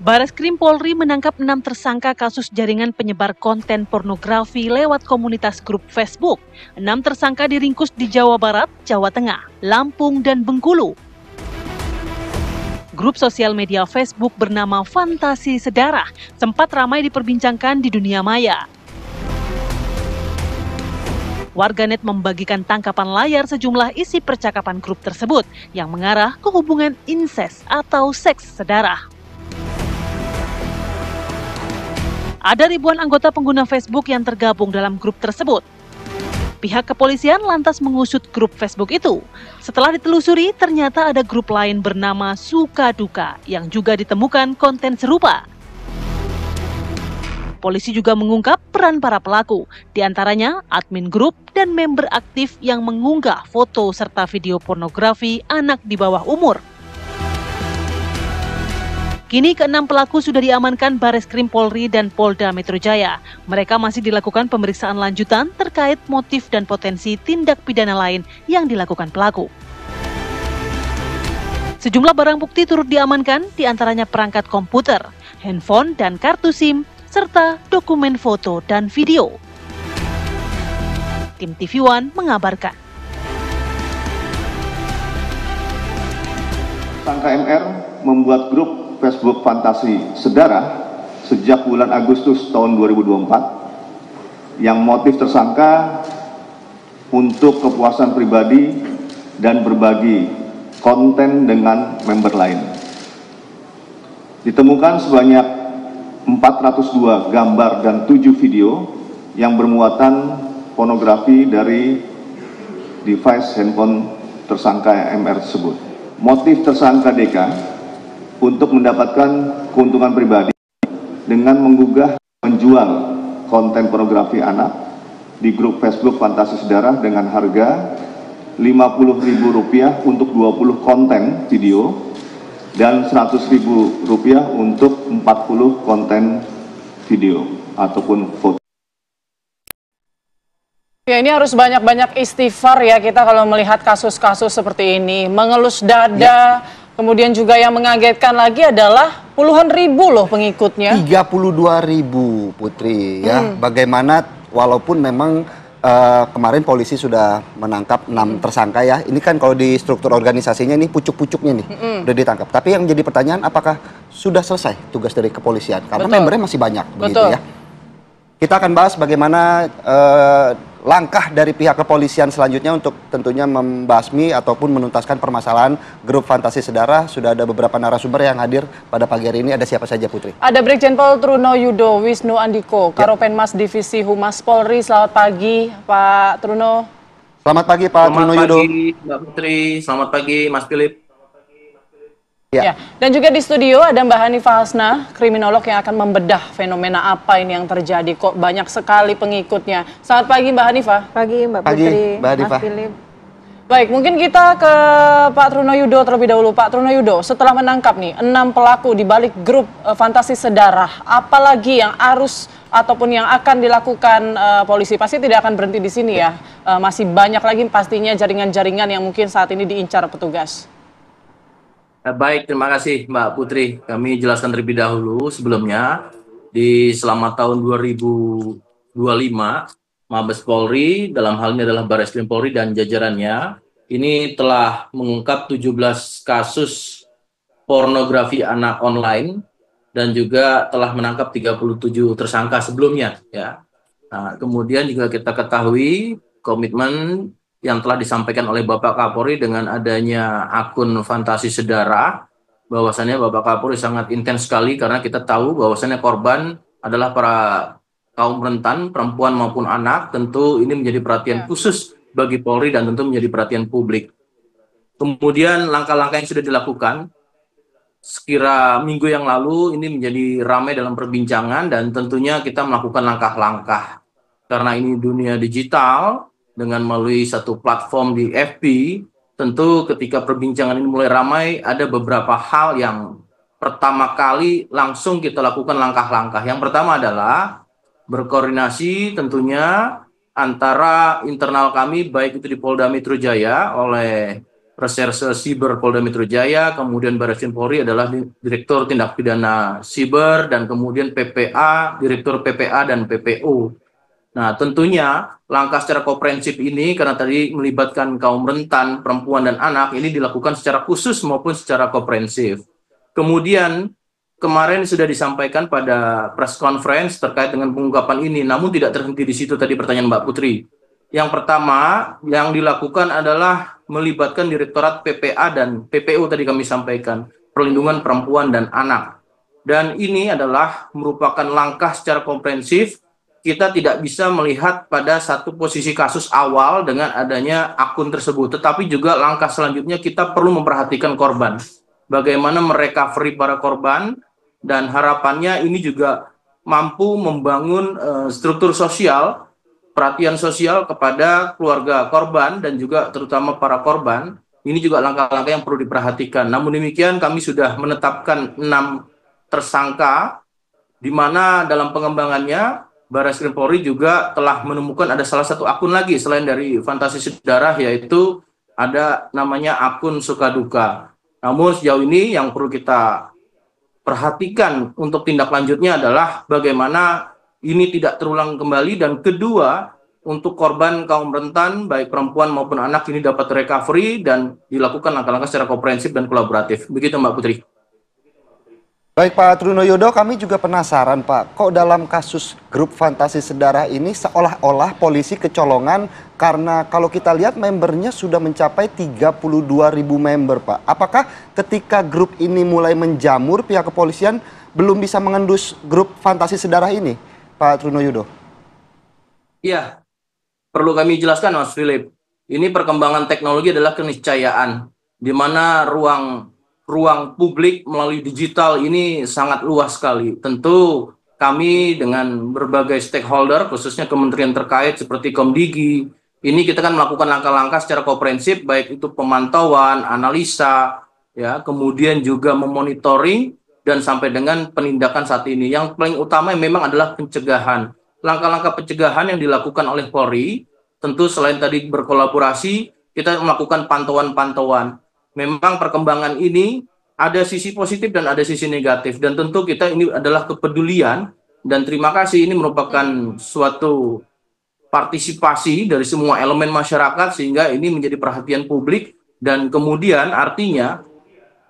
Bareskrim Polri menangkap 6 tersangka kasus jaringan penyebar konten pornografi lewat komunitas grup Facebook. 6 tersangka diringkus di Jawa Barat, Jawa Tengah, Lampung, dan Bengkulu. Grup sosial media Facebook bernama Fantasi Sedarah sempat ramai diperbincangkan di dunia maya. Warganet membagikan tangkapan layar sejumlah isi percakapan grup tersebut yang mengarah ke hubungan inses atau seks sedarah. Ada ribuan anggota pengguna Facebook yang tergabung dalam grup tersebut. Pihak kepolisian lantas mengusut grup Facebook itu. Setelah ditelusuri, ternyata ada grup lain bernama Suka Duka yang juga ditemukan konten serupa. Polisi juga mengungkap peran para pelaku, di antaranya admin grup dan member aktif yang mengunggah foto serta video pornografi anak di bawah umur. Kini ke-6 pelaku sudah diamankan Bareskrim Polri dan Polda Metro Jaya. Mereka masih dilakukan pemeriksaan lanjutan terkait motif dan potensi tindak pidana lain yang dilakukan pelaku. Sejumlah barang bukti turut diamankan, di antaranya perangkat komputer, handphone dan kartu SIM, serta dokumen foto dan video. Tim TV One mengabarkan. Tersangka MR membuat grup Facebook Fantasi Sedarah sejak bulan Agustus tahun 2024 yang motif tersangka untuk kepuasan pribadi dan berbagi konten dengan member lain. Ditemukan sebanyak 402 gambar dan 7 video yang bermuatan pornografi dari device handphone tersangka MR tersebut. Motif tersangka DK untuk mendapatkan keuntungan pribadi dengan menggugah menjual konten pornografi anak di grup Facebook Fantasi Sedarah dengan harga Rp50.000 untuk 20 konten video dan Rp100.000 untuk 40 konten video ataupun foto. Ya, ini harus banyak-banyak istighfar ya kita kalau melihat kasus-kasus seperti ini. Mengelus dada, kemudian juga yang mengagetkan lagi adalah puluhan ribu loh pengikutnya. 32.000 Putri ya. Bagaimana walaupun memang kemarin polisi sudah menangkap 6 tersangka ya. Ini kan kalau di struktur organisasinya ini pucuk-pucuknya nih udah ditangkap. Tapi yang jadi pertanyaan apakah sudah selesai tugas dari kepolisian? Karena membernya masih banyak begitu ya. Kita akan bahas bagaimana langkah dari pihak kepolisian selanjutnya untuk tentunya membasmi ataupun menuntaskan permasalahan grup Fantasi Sedarah. Sudah ada beberapa narasumber yang hadir pada pagi hari ini. Ada siapa saja, Putri? Ada Brigjen Pol Truno Yudo Wisnu Andiko, Karopenmas Divisi Humas Polri. Selamat pagi, Pak Truno. Selamat pagi, Pak Truno Yudo. Selamat pagi, Mbak Putri. Selamat pagi, Mas Philip. Ya. Dan juga di studio ada Mbak Hanifah Hasna, kriminolog yang akan membedah fenomena apa ini yang terjadi. Kok banyak sekali pengikutnya. Selamat pagi Mbak Hanifah. Pagi Mbak Putri, Mbak Hanifah. Mas Philip. Baik, mungkin kita ke Pak Truno Yudo terlebih dahulu. Pak Truno Yudo, setelah menangkap nih 6 pelaku di balik grup Fantasi Sedarah, apalagi yang harus ataupun yang akan dilakukan polisi? Pasti tidak akan berhenti di sini ya. Masih banyak lagi pastinya jaringan-jaringan yang mungkin saat ini diincar petugas. Baik, terima kasih Mbak Putri. Kami jelaskan terlebih dahulu sebelumnya, selama tahun 2025, Mabes Polri, dalam hal ini adalah Bareskrim Polri dan jajarannya, ini telah mengungkap 17 kasus pornografi anak online dan juga telah menangkap 37 tersangka sebelumnya. Ya. Nah, kemudian juga kita ketahui komitmen yang telah disampaikan oleh Bapak Kapolri dengan adanya akun Fantasi Sedarah, bahwasannya Bapak Kapolri sangat intens sekali karena kita tahu bahwasannya korban adalah para kaum rentan, perempuan maupun anak. Tentu ini menjadi perhatian khusus bagi Polri dan tentu menjadi perhatian publik. Kemudian langkah-langkah yang sudah dilakukan, sekira minggu yang lalu ini menjadi ramai dalam perbincangan dan tentunya kita melakukan langkah-langkah. Karena ini dunia digital, dengan melalui satu platform di FB, tentu ketika perbincangan ini mulai ramai, ada beberapa hal yang pertama kali langsung kita lakukan langkah-langkah. Yang pertama adalah berkoordinasi tentunya antara internal kami, baik itu di Polda Metro Jaya oleh Reserse Siber Polda Metro Jaya, kemudian Barreskrim Polri adalah Direktur Tindak Pidana Siber, dan kemudian PPA, Direktur PPA dan PPO. Nah, tentunya langkah secara komprehensif ini, karena tadi melibatkan kaum rentan, perempuan dan anak, ini dilakukan secara khusus maupun secara komprehensif. Kemudian, kemarin sudah disampaikan pada press conference terkait dengan pengungkapan ini, namun tidak terhenti di situ tadi pertanyaan Mbak Putri. Yang pertama, yang dilakukan adalah melibatkan Direktorat PPA dan PPO tadi kami sampaikan, Perlindungan Perempuan dan Anak. Dan ini adalah merupakan langkah secara komprehensif. Kita tidak bisa melihat pada satu posisi kasus awal dengan adanya akun tersebut, tetapi juga langkah selanjutnya kita perlu memperhatikan korban. Bagaimana merecovery para korban, dan harapannya ini juga mampu membangun struktur sosial, perhatian sosial kepada keluarga korban dan juga terutama para korban. Ini juga langkah-langkah yang perlu diperhatikan. Namun demikian kami sudah menetapkan 6 tersangka, di mana dalam pengembangannya Barreskrim Polri juga telah menemukan ada salah satu akun lagi selain dari Fantasi Sedarah, yaitu ada namanya akun Sukaduka. Namun sejauh ini yang perlu kita perhatikan untuk tindak lanjutnya adalah bagaimana ini tidak terulang kembali, dan kedua, untuk korban kaum rentan baik perempuan maupun anak ini dapat recovery dan dilakukan langkah-langkah secara komprehensif dan kolaboratif. Begitu Mbak Putri. Baik Pak Trunoyodo, kami juga penasaran Pak, kok dalam kasus grup Fantasi Sedarah ini seolah-olah polisi kecolongan karena kalau kita lihat membernya sudah mencapai 32.000 member Pak. Apakah ketika grup ini mulai menjamur pihak kepolisian belum bisa mengendus grup Fantasi Sedarah ini Pak Trunoyodo? Iya, perlu kami jelaskan Mas Philip. Ini perkembangan teknologi adalah keniscayaan, di mana ruang publik melalui digital ini sangat luas sekali. Tentu kami dengan berbagai stakeholder, khususnya kementerian terkait seperti Komdigi, ini kita kan melakukan langkah-langkah secara komprehensif, baik itu pemantauan, analisa, ya, kemudian juga memonitoring, dan sampai dengan penindakan saat ini. Yang paling utama memang adalah pencegahan. Langkah-langkah pencegahan yang dilakukan oleh Polri, tentu selain tadi berkolaborasi, kita melakukan pantauan-pantauan. Memang perkembangan ini ada sisi positif dan ada sisi negatif, dan tentu kita ini adalah kepedulian, dan terima kasih ini merupakan suatu partisipasi dari semua elemen masyarakat sehingga ini menjadi perhatian publik, dan kemudian artinya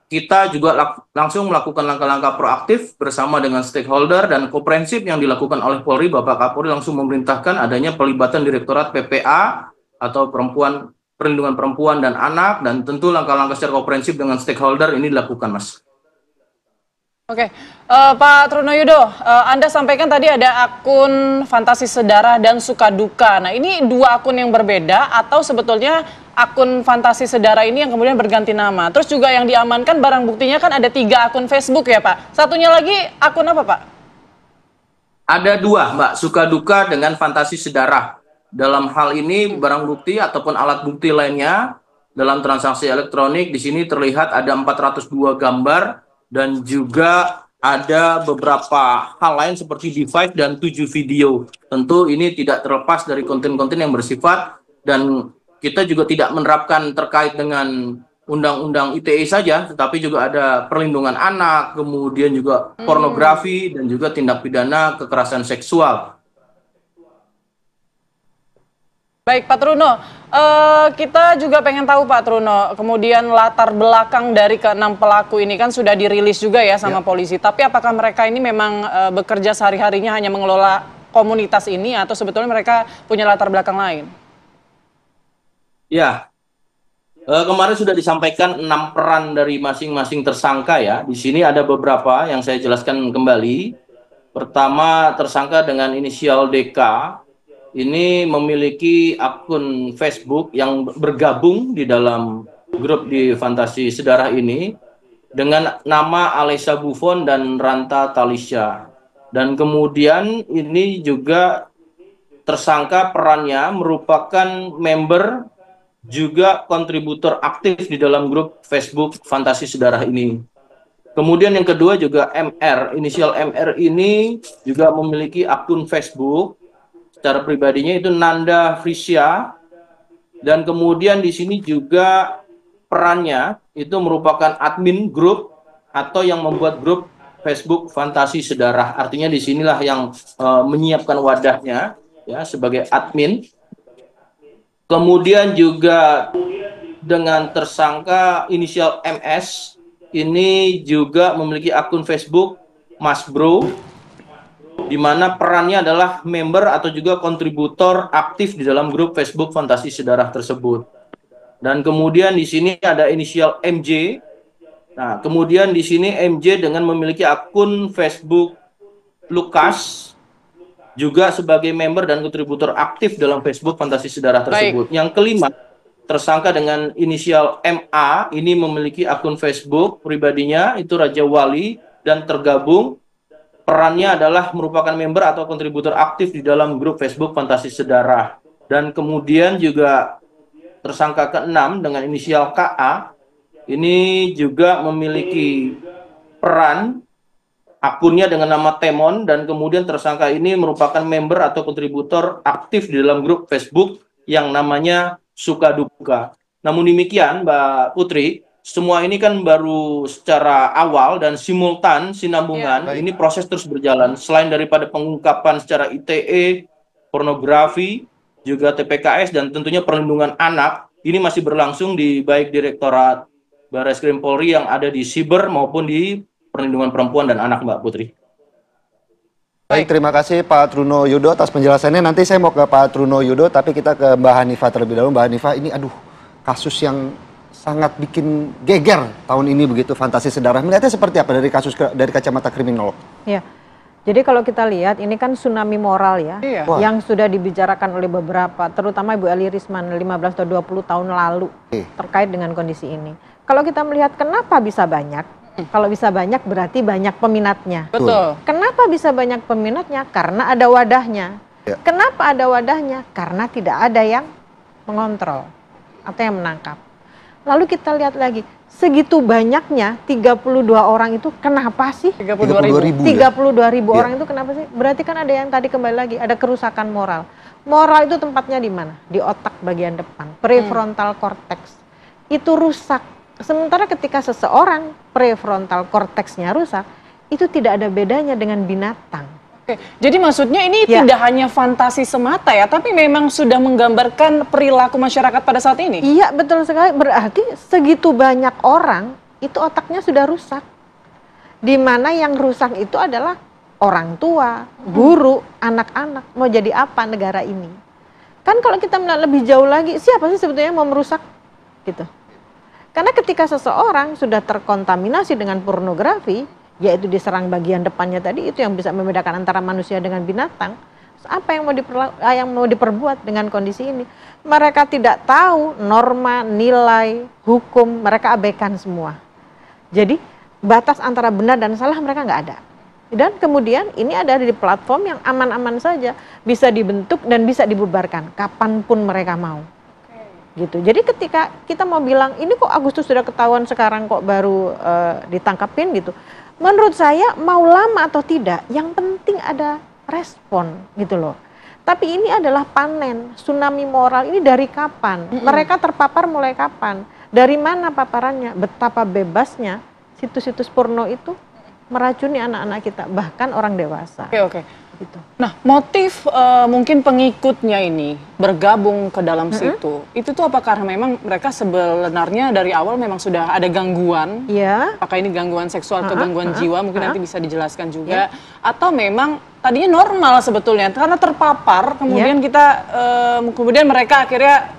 kita juga langsung melakukan langkah-langkah proaktif bersama dengan stakeholder dan komprehensif yang dilakukan oleh Polri. Bapak Kapolri langsung memerintahkan adanya pelibatan Direktorat PPA atau Perlindungan Perempuan dan Anak, dan tentu langkah-langkah secara komprehensif dengan stakeholder ini dilakukan, Mas. Oke, Pak Trunoyodo, Anda sampaikan tadi ada akun Fantasi Sedarah dan Sukaduka. Nah, ini dua akun yang berbeda atau sebetulnya akun Fantasi Sedarah ini yang kemudian berganti nama? Terus juga yang diamankan barang buktinya kan ada 3 akun Facebook ya Pak? Satunya lagi akun apa Pak? Ada 2 Mbak, Sukaduka dengan Fantasi Sedarah. Dalam hal ini barang bukti ataupun alat bukti lainnya dalam transaksi elektronik di sini terlihat ada 402 gambar dan juga ada beberapa hal lain seperti device dan 7 video. Tentu ini tidak terlepas dari konten-konten yang bersifat, dan kita juga tidak menerapkan terkait dengan undang-undang ITE saja, tetapi juga ada perlindungan anak, kemudian juga pornografi dan juga tindak pidana kekerasan seksual. Baik Pak Truno, kita juga pengen tahu Pak Truno, kemudian latar belakang dari ke-6 pelaku ini kan sudah dirilis juga ya sama polisi. Tapi apakah mereka ini memang bekerja sehari-harinya hanya mengelola komunitas ini atau sebetulnya mereka punya latar belakang lain? Ya, kemarin sudah disampaikan 6 peran dari masing-masing tersangka ya. Di sini ada beberapa yang saya jelaskan kembali. Pertama, tersangka dengan inisial DK. Ini memiliki akun Facebook yang bergabung di dalam grup di Fantasi Sedarah ini dengan nama Alessa Buffon dan Ranta Talisha. Dan kemudian ini juga tersangka perannya merupakan member juga kontributor aktif di dalam grup Facebook Fantasi Sedarah ini. Kemudian yang kedua juga MR, inisial MR ini juga memiliki akun Facebook. Secara pribadinya itu Nanda Frisya, dan kemudian di sini juga perannya itu merupakan admin grup atau yang membuat grup Facebook Fantasi Sedarah. Artinya di sinilah yang menyiapkan wadahnya ya sebagai admin. Kemudian juga dengan tersangka inisial MS ini juga memiliki akun Facebook Mas Bro, di mana perannya adalah member atau juga kontributor aktif di dalam grup Facebook Fantasi Sedarah tersebut. Dan kemudian di sini ada inisial MJ. Nah, kemudian di sini MJ dengan memiliki akun Facebook Lukas juga sebagai member dan kontributor aktif dalam Facebook Fantasi Sedarah tersebut. Yang kelima, tersangka dengan inisial MA ini memiliki akun Facebook pribadinya itu Raja Wali dan tergabung. Perannya adalah merupakan member atau kontributor aktif di dalam grup Facebook Fantasi Sedarah. Dan kemudian juga tersangka ke-6 dengan inisial KA ini juga memiliki peran akunnya dengan nama Temon, dan kemudian tersangka ini merupakan member atau kontributor aktif di dalam grup Facebook yang namanya Suka Duka. Namun demikian Mbak Putri, semua ini kan baru secara awal dan simultan sinambungan, ini proses terus berjalan. Selain daripada pengungkapan secara ITE, pornografi, juga TPKS dan tentunya perlindungan anak, ini masih berlangsung di baik Direktorat Barreskrim Polri yang ada di Siber maupun di Perlindungan Perempuan dan Anak, Mbak Putri. Baik, terima kasih Pak Truno Yudo atas penjelasannya. Nanti saya mau ke Pak Truno Yudo, tapi kita ke Mbak Hanifah terlebih dahulu. Mbak Hanifah, ini kasus yang sangat bikin geger tahun ini begitu, Fantasi Sedarah. Melihatnya seperti apa dari kacamata kriminolog? Ya. Jadi kalau kita lihat ini kan tsunami moral ya, yang sudah dibicarakan oleh beberapa, terutama Ibu Eli Risman 15 atau 20 tahun lalu terkait dengan kondisi ini. Kalau kita melihat kenapa bisa banyak, kalau bisa banyak berarti banyak peminatnya. Betul. Kenapa bisa banyak peminatnya? Karena ada wadahnya. Kenapa ada wadahnya? Karena tidak ada yang mengontrol atau yang menangkap. Lalu kita lihat lagi, segitu banyaknya 32 orang itu kenapa sih? 32.000. 32.000 orang itu kenapa sih? Berarti kan ada yang tadi kembali lagi, ada kerusakan moral. Moral itu tempatnya di mana? Di otak bagian depan, prefrontal cortex. Itu rusak. Sementara ketika seseorang prefrontal cortexnya rusak, itu tidak ada bedanya dengan binatang. Oke, jadi maksudnya ini tidak hanya fantasi semata ya, tapi memang sudah menggambarkan perilaku masyarakat pada saat ini. Iya, betul sekali. Berarti segitu banyak orang itu otaknya sudah rusak. Di mana yang rusak itu adalah orang tua, guru, anak-anak. Mau jadi apa negara ini? Kan kalau kita melihat lebih jauh lagi, siapa sih sebetulnya yang mau merusak? Gitu. Karena ketika seseorang sudah terkontaminasi dengan pornografi, yaitu diserang bagian depannya tadi, itu yang bisa membedakan antara manusia dengan binatang. Apa yang mau diperbuat dengan kondisi ini? Mereka tidak tahu norma, nilai, hukum, mereka abaikan semua. Jadi batas antara benar dan salah mereka nggak ada. Dan kemudian ini ada di platform yang aman-aman saja, bisa dibentuk dan bisa dibubarkan kapanpun mereka mau. Gitu. Jadi ketika kita mau bilang ini kok Agustus sudah ketahuan sekarang kok baru ditangkapin gitu. Menurut saya mau lama atau tidak, yang penting ada respon gitu loh. Tapi ini adalah panen, tsunami moral ini dari kapan? Mereka terpapar mulai kapan? Dari mana paparannya? Betapa bebasnya situs-situs porno itu meracuni anak-anak kita, bahkan orang dewasa. Oke. Gitu. Nah, motif mungkin pengikutnya ini bergabung ke dalam situ, itu tuh apakah memang mereka sebenarnya dari awal memang sudah ada gangguan? Iya. Apakah ini gangguan seksual atau gangguan jiwa? Mungkin nanti bisa dijelaskan juga. Atau memang tadinya normal sebetulnya karena terpapar, kemudian kita kemudian mereka akhirnya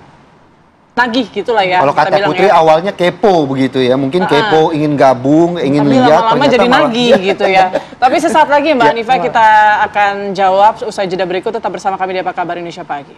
nagih gitulah ya. Kalau kata Putri awalnya kepo begitu ya, mungkin kepo, ingin gabung, ingin lihat, lama-lama jadi nagih gitu ya. Tapi sesaat lagi Mbak Hanifah kita akan jawab usai jeda berikut, tetap bersama kami di Apa Kabar Indonesia Pagi.